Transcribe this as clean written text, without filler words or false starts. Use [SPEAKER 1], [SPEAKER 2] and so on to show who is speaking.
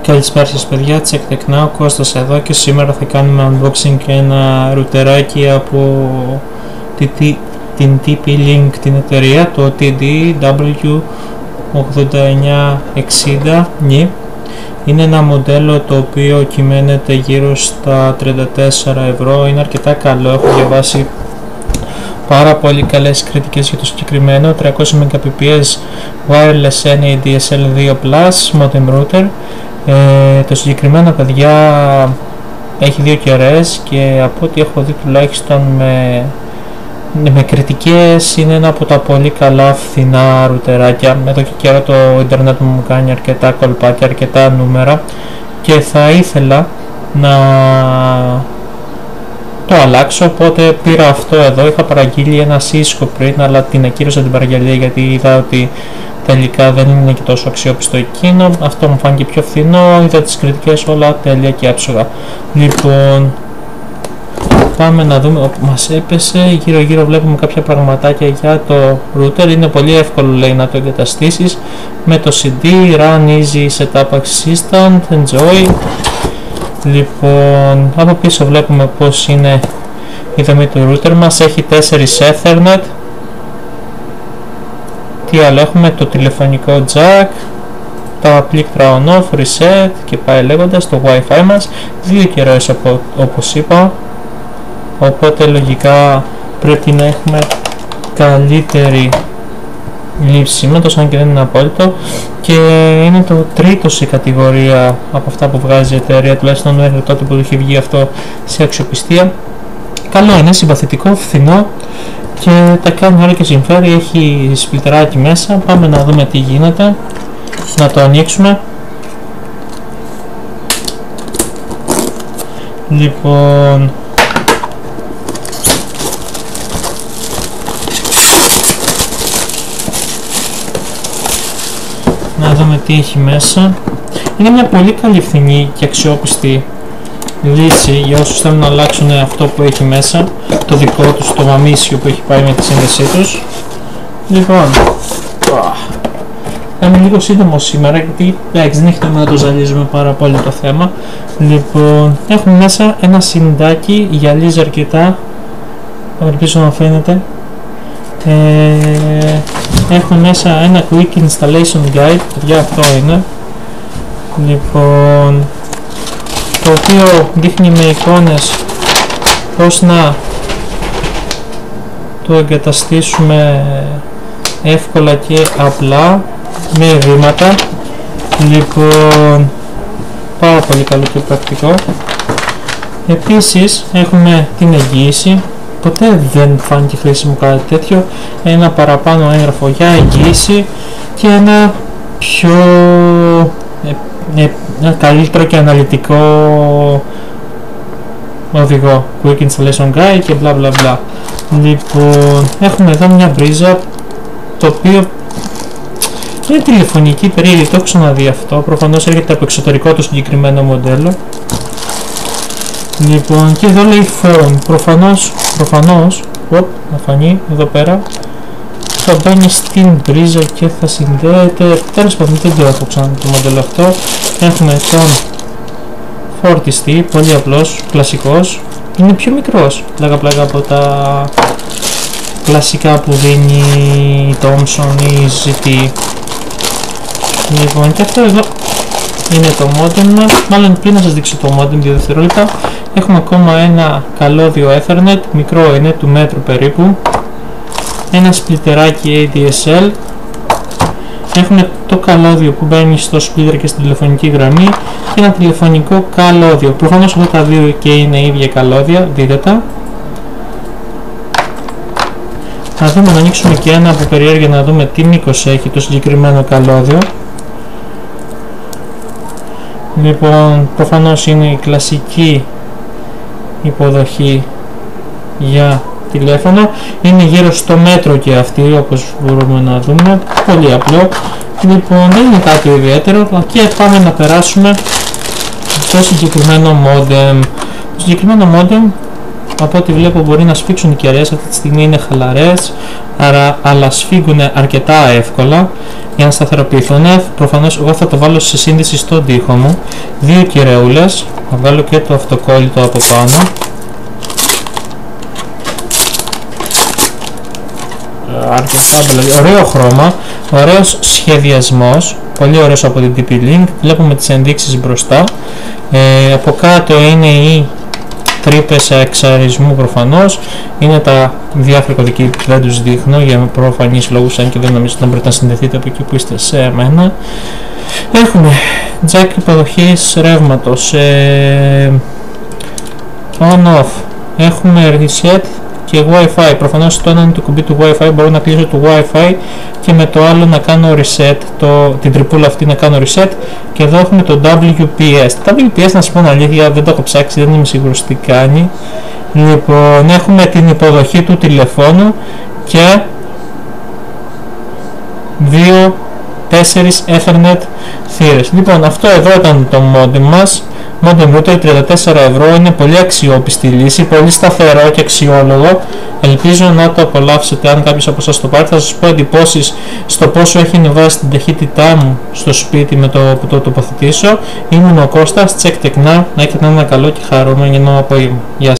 [SPEAKER 1] Καλησπέρα σας παιδιά, Τσεκτεκνά, ο Κώστας εδώ και σήμερα θα κάνουμε unboxing ένα ρουτεράκι από την TP-Link, την εταιρεία, το TDW8960. Είναι ένα μοντέλο το οποίο κυμαίνεται γύρω στα 34 ευρώ, είναι αρκετά καλό, έχω διαβάσει πάρα πολύ καλές κριτικές για το συγκεκριμένο. 300 Mbps wireless NADSL 2+ modem router. Το συγκεκριμένο, παιδιά, έχει δύο κεραίες και από ό,τι έχω δει τουλάχιστον με κριτικές είναι ένα από τα πολύ καλά φθηνά ρουτεράκια. Εδώ και καιρό το ίντερνετ μου κάνει αρκετά κολπάκια, αρκετά νούμερα και θα ήθελα να το αλλάξω, οπότε πήρα αυτό εδώ. Είχα παραγγείλει ένα Cisco πριν, αλλά την ακύρωσα την παραγγελία γιατί είδα ότι τελικά δεν είναι και τόσο αξιόπιστο εκείνο. Αυτό μου φάνηκε πιο φθηνό, είδα τις κριτικές, όλα τέλεια και άψογα. Λοιπόν, πάμε να δούμε όπου μας έπεσε. Γύρω γύρω βλέπουμε κάποια πραγματάκια για το router. Είναι πολύ εύκολο, λέει, να το εγκαταστήσεις με το CD, Run Easy Setup Assistant, Enjoy. Λοιπόν, από πίσω βλέπουμε πως είναι η δομή του router μας. Έχει 4 Ethernet. Τι άλλο έχουμε? Το τηλεφωνικό jack, τα πλήκτρα on-off, reset και πάει λέγοντας, το wifi μας, δύο κεραίες όπως είπα, οπότε λογικά πρέπει να έχουμε καλύτερη λήψη σήματος, αν και δεν είναι απόλυτο, και είναι το τρίτο σε κατηγορία από αυτά που βγάζει η εταιρεία, τουλάχιστον μέχρι τότε που είχε βγει αυτό σε αξιοπιστία. Καλό είναι, συμπαθητικό, φθηνό και τα κάνει όλα και συμφέρει. Έχει σπλιτεράκι μέσα. Πάμε να δούμε τι γίνεται, να το ανοίξουμε. Λοιπόν, να δούμε τι έχει μέσα. Είναι μια πολύ καλή, φθηνή και αξιόπιστη λύση για όσους θέλουν να αλλάξουν αυτό που έχει μέσα, το δικό τους, το μαμίσιο που έχει πάει με τη σύνδεσή τους. Λοιπόν, είναι λίγο σύντομο σήμερα γιατί δεν έχει νόημα να το ζαλίζουμε πάρα πολύ το θέμα. Λοιπόν, έχουμε μέσα ένα συνδάκι, γυαλίζει αρκετά, ελπίζω να φαίνεται. Έχουμε μέσα ένα Quick Installation Guide, παιδιά, αυτό είναι. Λοιπόν, το οποίο δείχνει με εικόνες πώς να το εγκαταστήσουμε εύκολα και απλά με βήματα. Λοιπόν, πάρα πολύ καλό και πρακτικό. Επίσης έχουμε την εγγύηση, ποτέ δεν φάνηκε χρήσιμο κάτι τέτοιο, ένα παραπάνω έγγραφο για εγγύηση και ένα πιο ένα καλύτερο και αναλυτικό οδηγό, Quick Installation Guide και bla bla bla. Λοιπόν, έχουμε εδώ μια μπρίζα, το οποίο είναι τηλεφωνική, περίεργη, το έχω ξαναδεί αυτό, προφανώς έρχεται από εξωτερικό το συγκεκριμένο μοντέλο. Λοιπόν, και εδώ λέει phone, προφανώς να φανεί εδώ πέρα, θα μπαίνει στην μπρίζα και θα συνδέεται. Τέλος πάντων, δεν το έχω ξανά το μοντέλο αυτό. Έχουμε τον φορτιστή, πολύ απλός, κλασικός. Είναι πιο μικρός, πλάκα από τα κλασικά που δίνει η Thomson ή η ZTE. Λοιπόν, και αυτό εδώ είναι το modem μας. Μάλλον πριν να σας δείξω το modem 2 δευτερόλεπτα. Έχουμε ακόμα ένα καλώδιο Ethernet, μικρό είναι, του μέτρου περίπου. Ένα σπλιτεράκι ADSL. Έχουμε το καλώδιο που μπαίνει στο splitter και στην τηλεφωνική γραμμή και ένα τηλεφωνικό καλώδιο. Προφανώς αυτά τα δύο και είναι ίδια καλώδια, δείτε τα. Να δούμε, να ανοίξουμε και ένα από περιέργεια να δούμε τι μήκος έχει το συγκεκριμένο καλώδιο. Λοιπόν, προφανώς είναι η κλασική υποδοχή για τηλέφωνο, είναι γύρω στο μέτρο και αυτή, όπως μπορούμε να δούμε, πολύ απλό. Λοιπόν, δεν είναι κάτι ιδιαίτερο και πάμε να περάσουμε στο συγκεκριμένο modem. Το συγκεκριμένο modem Από ό,τι βλέπω μπορεί να σφίξουν οι κεραίες, αυτή τη στιγμή είναι χαλαρές, αλλά σφίγγουν αρκετά εύκολα για να σταθεροποιηθούν. Προφανώς εγώ θα το βάλω σε σύνδεση στον τοίχο μου. 2 κεραιούλες, θα βγάλω και το αυτοκόλλητο από πάνω. Αρκετά ωραίο χρώμα, ωραίος σχεδιασμός, πολύ ωραίος από την TP-Link. Βλέπουμε τις ενδείξεις μπροστά, από κάτω είναι οι τρύπες εξαρισμού, προφανώς είναι τα διάφορα κωδικοί που δεν τους δείχνω για προφανείς λόγους, αν και δεν νομίζω να μπορείτε να συνδεθείτε από εκεί που είστε σε μένα. Έχουμε jack υποδοχής ρεύματος, on-off, έχουμε reset και Wi-Fi. Προφανώς το ένα είναι το κουμπί του Wi-Fi, μπορώ να κλείσω το Wi-Fi και με το άλλο να κάνω reset, την τρυπούλα αυτή να κάνω reset. Και εδώ έχουμε το WPS. Το WPS, να σας πω την αλήθεια, δεν το έχω ψάξει, δεν είμαι σίγουρος τι κάνει. Λοιπόν, έχουμε την υποδοχή του τηλεφώνου και 4 Ethernet θύρες. Λοιπόν, αυτό εδώ ήταν το modem μας. Modem router, 34 ευρώ, είναι πολύ αξιόπιστη λύση, πολύ σταθερό και αξιόλογο. Ελπίζω να το απολαύσετε αν κάποιος από εσάς το πάρει. Θα σας πω εντυπώσεις στο πόσο έχει ανεβάσει την ταχύτητά μου στο σπίτι με το που το τοποθετήσω. Ήμουν ο Κώστας, check tech now, να έχετε ένα καλό και χαρούμενο απόγευμα. Γεια σας.